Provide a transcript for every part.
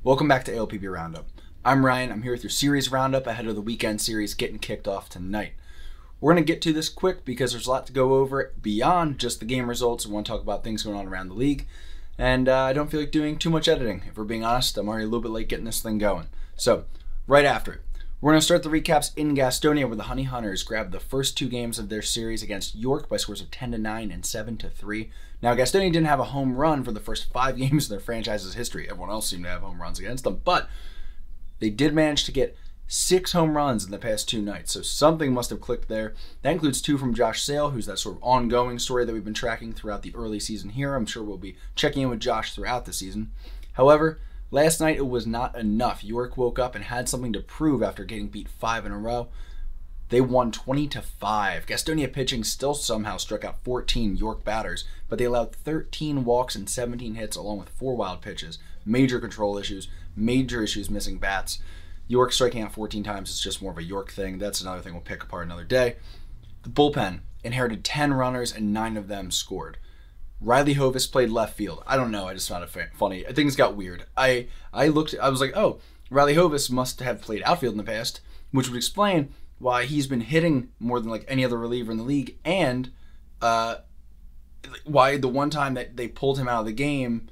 Welcome back to ALPB Roundup. I'm Ryan. I'm here with your series roundup ahead of the weekend series getting kicked off tonight. We're going to get to this quick because there's a lot to go over beyond just the game results. We want to talk about things going on around the league. And I don't feel like doing too much editing. If we're being honest, I'm already a little bit late getting this thing going. So, right after it, we're going to start the recaps in Gastonia, where the Honey Hunters grabbed the first two games of their series against York by scores of 10-9 and 7-3. Now, Gastonia didn't have a home run for the first 5 games of their franchise's history. Everyone else seemed to have home runs against them, but they did manage to get 6 home runs in the past 2 nights, so something must have clicked there. That includes 2 from Josh Sale, who's that sort of ongoing story that we've been tracking throughout the early season here. I'm sure we'll be checking in with Josh throughout the season. However, last night it was not enough. York woke up and had something to prove after getting beat 5 in a row. They won 20-5. Gastonia pitching still somehow struck out 14 York batters, but they allowed 13 walks and 17 hits along with 4 wild pitches. Major control issues, major issues missing bats. York striking out 14 times is just more of a York thing. That's another thing we'll pick apart another day. The bullpen inherited 10 runners and 9 of them scored. Riley Hovis played left field. I don't know. I just found it funny. Things got weird. I was like, oh, Riley Hovis must have played outfield in the past, which would explain why he's been hitting more than like any other reliever in the league, and why the one time that they pulled him out of the game,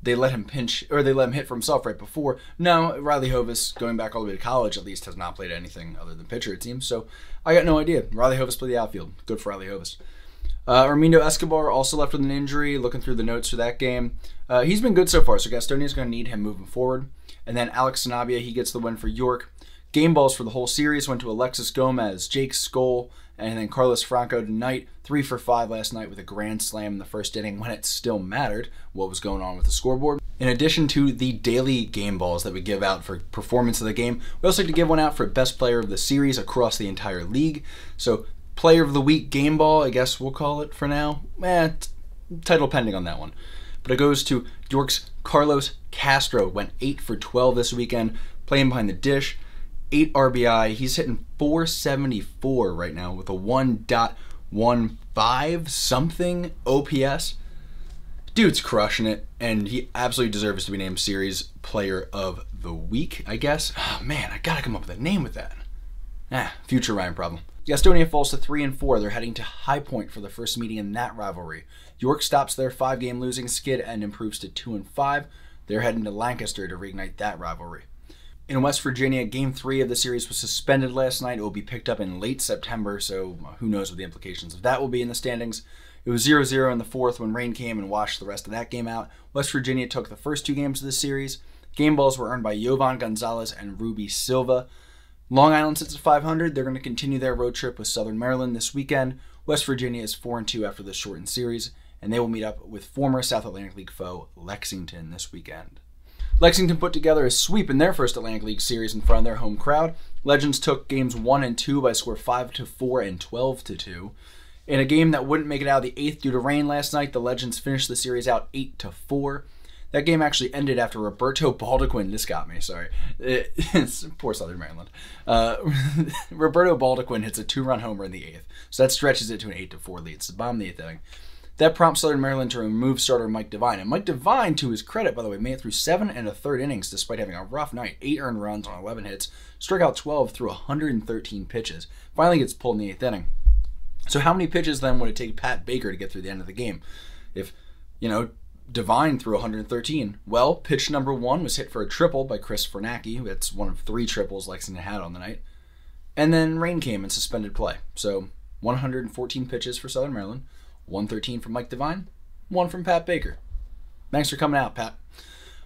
they let him hit for himself right before. No, Riley Hovis, going back all the way to college at least, has not played anything other than pitcher, it seems. So I got no idea. Riley Hovis played the outfield. Good for Riley Hovis. Armindo Escobar also left with an injury. Looking through the notes for that game, he's been good so far, so Gastonia's going to need him moving forward. And then Alex Sanabia, he gets the win for York. Game balls for the whole series went to Alexis Gomez, Jake Skoll, and then Carlos Franco tonight. 3 for 5 last night with a grand slam in the first inning when it still mattered what was going on with the scoreboard. In addition to the daily game balls that we give out for performance of the game, we also like to give one out for best player of the series across the entire league. So player of the week game ball, I guess we'll call it for now. Title pending on that one. But it goes to York's Carlos Castro. Went 8 for 12 this weekend, playing behind the dish. 8 RBI. He's hitting 474 right now with a 1.15 something OPS. Dude's crushing it, and he absolutely deserves to be named Series Player of the Week, I guess. Oh man, I gotta come up with a name with that. Future Ryan problem. Gastonia falls to 3-4. They're heading to High Point for the first meeting in that rivalry. York stops their 5-game losing skid and improves to 2-5. They're heading to Lancaster to reignite that rivalry. In West Virginia, Game 3 of the series was suspended last night. It will be picked up in late September, so who knows what the implications of that will be in the standings. It was 0-0 in the 4th when rain came and washed the rest of that game out. West Virginia took the first 2 games of the series. Game balls were earned by Yovan Gonzalez and Ruby Silva. Long Island sits at 500. They're going to continue their road trip with Southern Maryland this weekend. West Virginia is 4-2 after this shortened series, and they will meet up with former South Atlantic League foe Lexington this weekend. Lexington put together a sweep in their first Atlantic League series in front of their home crowd. Legends took games 1 and 2 by score 5-4 and 12-2. In a game that wouldn't make it out of the 8th due to rain last night, the Legends finished the series out 8-4. That game actually ended after Roberto Baldequin, this got me, sorry. It's poor Southern Maryland. Roberto Baldequin hits a 2-run homer in the 8th, so that stretches it to an 8-4 lead. It's the bottom of the 8th inning. That prompts Southern Maryland to remove starter Mike Devine. And Mike Devine, to his credit, by the way, made it through 7 1/3 innings despite having a rough night. 8 earned runs on 11 hits, struck out 12 through 113 pitches. Finally gets pulled in the 8th inning. So how many pitches then would it take Pat Baker to get through the end of the game? If, Devine threw 113. Well, pitch number 1 was hit for a triple by Chris Fernacki. That's one of 3 triples Lexington had on the night. And then rain came and suspended play. So 114 pitches for Southern Maryland. 113 from Mike Devine, 1 from Pat Baker. Thanks for coming out, Pat.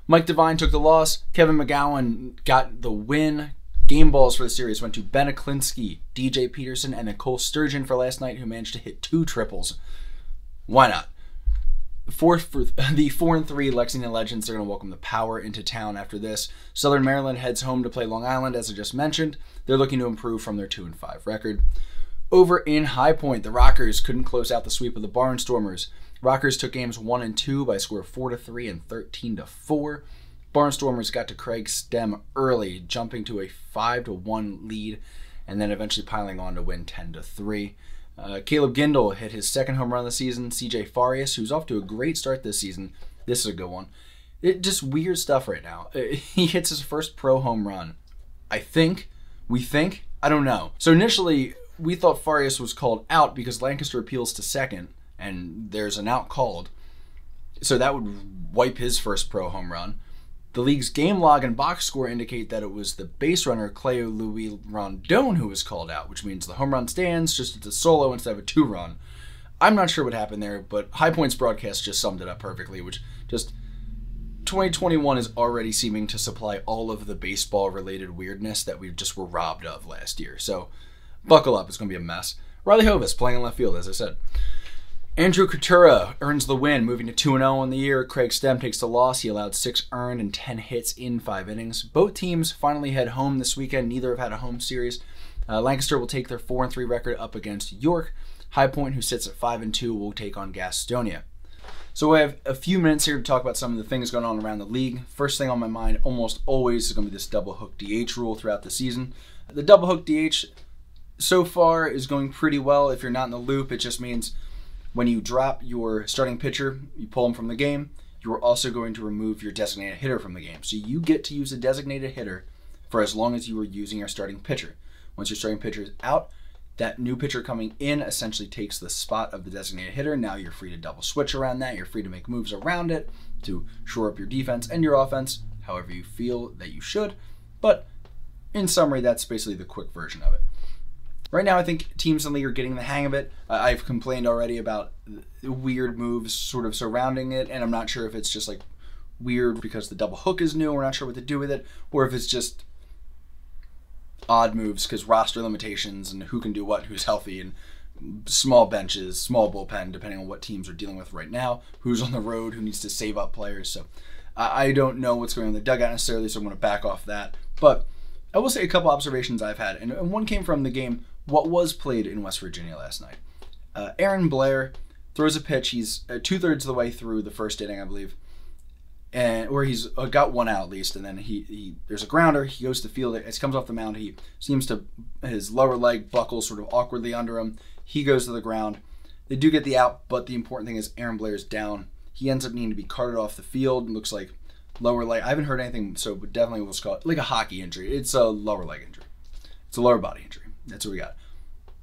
Mike Devine took the loss. Kevin McGowan got the win. Game balls for the series went to Ben Aklinski, DJ Peterson, and Nicole Sturgeon for last night, who managed to hit 2 triples. Why not? The 4-3 Lexington Legends are going to welcome the power into town after this. Southern Maryland heads home to play Long Island, as I just mentioned. They're looking to improve from their 2-5 record. Over in High Point, the Rockers couldn't close out the sweep of the Barnstormers. Rockers took games 1 and 2 by score 4-3 and 13-4. Barnstormers got to Craig Stem early, jumping to a 5-1 lead, and then eventually piling on to win 10-3. Caleb Gindel hit his second home run of the season. CJ Farias, who's off to a great start this season, this is a good one, Just weird stuff right now. He hits his first pro home run. We think, I don't know. So initially, we thought Farias was called out because Lancaster appeals to second, and there's an out called. So that would wipe his first pro home run. The league's game log and box score indicate that it was the base runner, Cleo Louis Rondon, who was called out, which means the home run stands, just it's a solo instead of a 2-run. I'm not sure what happened there, but High Points broadcast just summed it up perfectly, which just 2021 is already seeming to supply all of the baseball-related weirdness that we just were robbed of last year. So buckle up, it's going to be a mess. Riley Hovis playing in left field, as I said. Andrew Coutura earns the win, moving to 2-0 on the year. Craig Stem takes the loss. He allowed 6 earned and 10 hits in 5 innings. Both teams finally head home this weekend. Neither have had a home series. Lancaster will take their 4-3 record up against York. High Point, who sits at 5-2, will take on Gastonia. So we have a few minutes here to talk about some of the things going on around the league. First thing on my mind almost always is going to be this double hook DH rule throughout the season. The double hook DH so far is going pretty well. If you're not in the loop, it just means when you drop your starting pitcher, you pull him from the game, you are also going to remove your designated hitter from the game. So you get to use a designated hitter for as long as you are using your starting pitcher. Once your starting pitcher is out, that new pitcher coming in essentially takes the spot of the designated hitter. Now you're free to double switch around that. You're free to make moves around it to shore up your defense and your offense, however you feel that you should. But in summary, that's basically the quick version of it. Right now, I think teams in the league are getting the hang of it. I've complained already about weird moves sort of surrounding it, and I'm not sure if it's just like weird because the double hook is new, we're not sure what to do with it, or if it's just odd moves because roster limitations and who can do what, who's healthy, and small benches, small bullpen, depending on what teams are dealing with right now, who's on the road, who needs to save up players. So I don't know what's going on in the dugout necessarily, so I'm going to back off that. But I will say a couple observations I've had, and one came from the game what was played in West Virginia last night. Aaron Blair throws a pitch. He's 2/3 of the way through the first inning, I believe, and where he's got one out at least, and then he there's a grounder. He goes to field it. As he comes off the mound, he seems to his lower leg buckles sort of awkwardly under him. He goes to the ground. They do get the out, but the important thing is Aaron Blair's down. He ends up needing to be carted off the field. It looks like lower leg. I haven't heard anything, so but definitely we'll call it like a hockey injury. It's a lower leg injury. It's a lower body injury. That's what we got.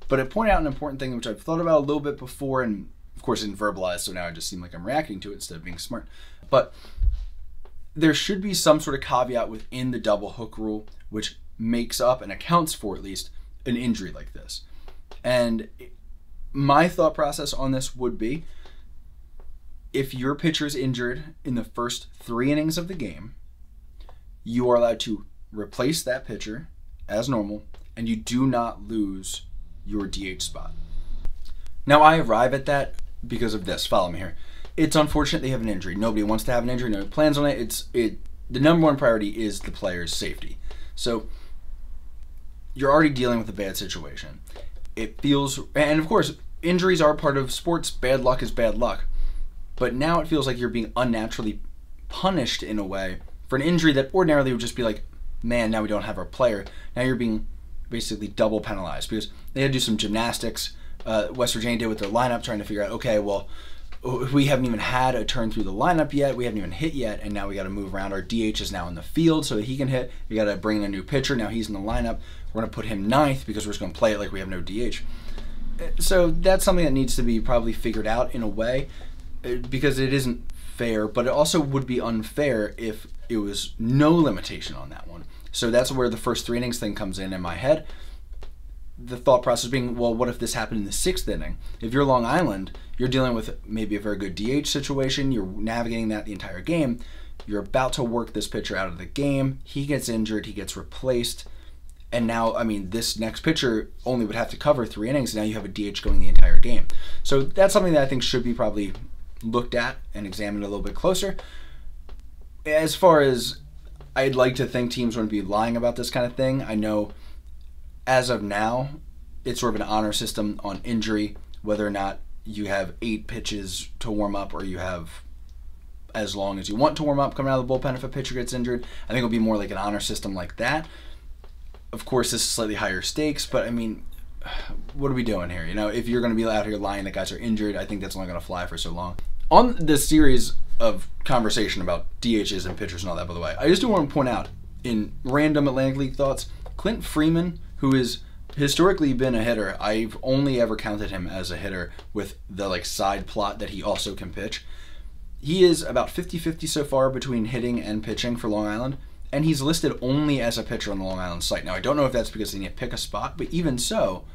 But it pointed out an important thing which I've thought about a little bit before, and of course didn't verbalize, so now I just seem like I'm reacting to it instead of being smart. But there should be some sort of caveat within the double hook rule which makes up and accounts for at least an injury like this. And my thought process on this would be, if your pitcher is injured in the first 3 innings of the game, you are allowed to replace that pitcher as normal, and you do not lose your DH spot. Now, I arrive at that because of this. Follow me here. It's unfortunate they have an injury. Nobody wants to have an injury. Nobody plans on it. The number one priority is the player's safety. So you're already dealing with a bad situation. It feels, and of course, injuries are part of sports. Bad luck is bad luck. But now it feels like you're being unnaturally punished in a way for an injury that ordinarily would just be like, man, now we don't have our player. Now you're being basically double penalized because they had to do some gymnastics. West Virginia did with their lineup, trying to figure out, okay, well, we haven't even had a turn through the lineup yet. We haven't even hit yet, and now we got to move around. Our DH is now in the field so that he can hit. We got to bring in a new pitcher. Now he's in the lineup. We're going to put him 9th because we're just going to play it like we have no DH. So that's something that needs to be probably figured out in a way because it isn't fair, but it also would be unfair if it was no limitation on that one. So that's where the first 3 innings thing comes in my head. The thought process being, well, what if this happened in the 6th inning? If you're Long Island, you're dealing with maybe a very good DH situation. You're navigating that the entire game. You're about to work this pitcher out of the game. He gets injured. He gets replaced. And now, I mean, this next pitcher only would have to cover 3 innings. And now you have a DH going the entire game. So that's something that I think should be probably looked at and examined a little bit closer. As far as I'd like to think teams wouldn't be lying about this kind of thing. I know as of now, it's sort of an honor system on injury, whether or not you have 8 pitches to warm up or you have as long as you want to warm up coming out of the bullpen if a pitcher gets injured. I think it'll be more like an honor system like that. Of course, this is slightly higher stakes, but I mean, what are we doing here? You know, if you're going to be out here lying that guys are injured, I think that's only going to fly for so long. On this series, of conversation about DHs and pitchers and all that, by the way. I just do want to point out, in random Atlantic League thoughts, Clint Freeman, who is historically been a hitter, I've only ever counted him as a hitter with the like side plot that he also can pitch. He is about 50-50 so far between hitting and pitching for Long Island, and he's listed only as a pitcher on the Long Island site. Now, I don't know if that's because they need to pick a spot, but even so,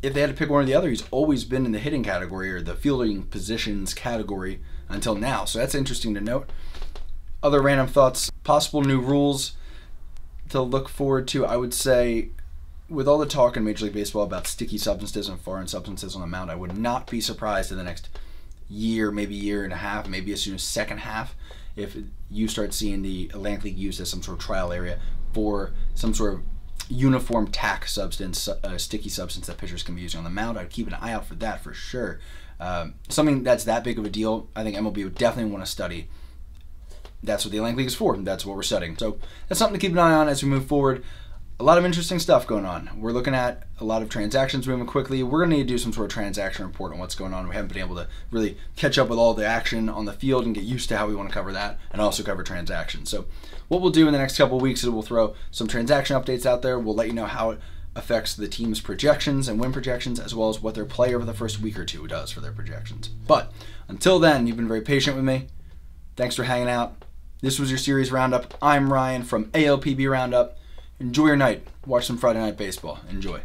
if they had to pick one or the other, he's always been in the hitting category or the fielding positions category until now. So that's interesting to note. Other random thoughts, possible new rules to look forward to. I would say, with all the talk in Major League Baseball about sticky substances and foreign substances on the mound, I would not be surprised in the next year, maybe year and a half, maybe as soon as second half, if you start seeing the Atlantic League used as some sort of trial area for some sort of uniform tack substance, sticky substance that pitchers can be using on the mound. I'd keep an eye out for that for sure. Something that's that big of a deal, I think MLB would definitely want to study. That's what the Atlantic League is for. That's what we're studying. So that's something to keep an eye on as we move forward. A lot of interesting stuff going on. We're looking at a lot of transactions moving quickly. We're going to need to do some sort of transaction report on what's going on. We haven't been able to really catch up with all the action on the field and get used to how we want to cover that and also cover transactions. So what we'll do in the next couple of weeks is we'll throw some transaction updates out there. We'll let you know how it affects the team's projections and win projections, as well as what their play over the first week or two does for their projections. But until then, you've been very patient with me. Thanks for hanging out. This was your series roundup. I'm Ryan from ALPB Roundup. Enjoy your night. Watch some Friday Night Baseball. Enjoy.